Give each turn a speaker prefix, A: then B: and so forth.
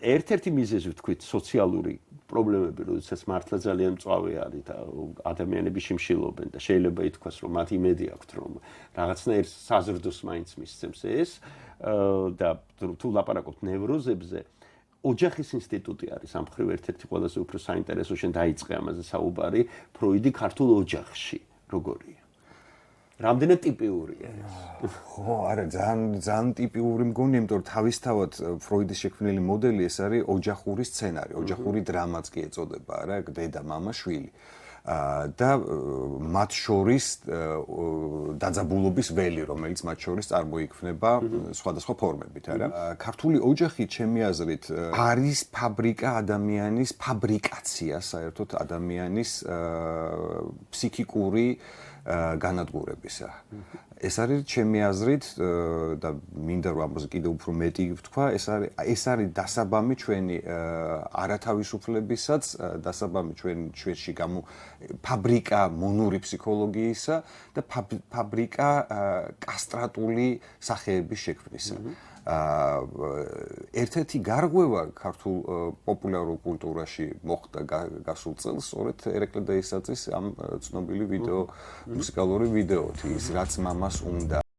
A: ერთ-ერთი მიზეზი ვთქვით სოციალური პრობლემები, როდესაც მართლა ძალიან მწვავე არის და ადამიანები შიმშილობენ და შეიძლება ითქვას, რომ მათ იმედი აქვთ, რომ რაღაცნაირ საზრდოს მაინც მისცემს ეს და თუ ლაპარაკობთ ნევროზებზე, ოჯახის ინსტიტუტი არის ამ მხრივ ერთ-ერთი ყველაზე უფრო საინტერესო, შენ დაიწყე ამაზე საუბარი, ფროიდი ქართულ ოჯახში როგორია? რამდენად ტიპიურია ეს?
B: ხო, არა, ძალიან ტიპიური მგონია, იმიტომ რომ თავისთავად ფროიდის შექმნილი მოდელი ეს არის ოჯახური სცენარი, ოჯახური დრამაც კი ეწოდება, რა, დედა, მამა, შვილი. და მათ შორის დაძაბულობის ველი, რომელიც მათ შორის წარმოიქმნება სხვადასხვა ფორმებით, არა? ქართული ოჯახი, ჩემი აზრით, არის ფაბრიკა ადამიანის, ფაბრიკაცია საერთოდ ადამიანის ფსიქიკური განადგურებისა. ეს არის ჩემი აზრით და მინდა რომ ამაზე კიდევ უფრო მეტი ვთქვა, ეს არის დასაბამი ჩვენი არათავისუფლებისაც, დასაბამი ჩვენში ფაბრიკა მონური ფსიქოლოგიისა და ფაბრიკა კასტრატული სახეების შექმნისა. ერთ-ერთი გარღვევა ქართულ პოპულარულ კულტურაში მოხდა გასულ წელს, სწორედ ერეკლე დეისაძის ამ ცნობილი ვიდეო, მუსიკალური ვიდეოთი, ის რაც მამას უნდა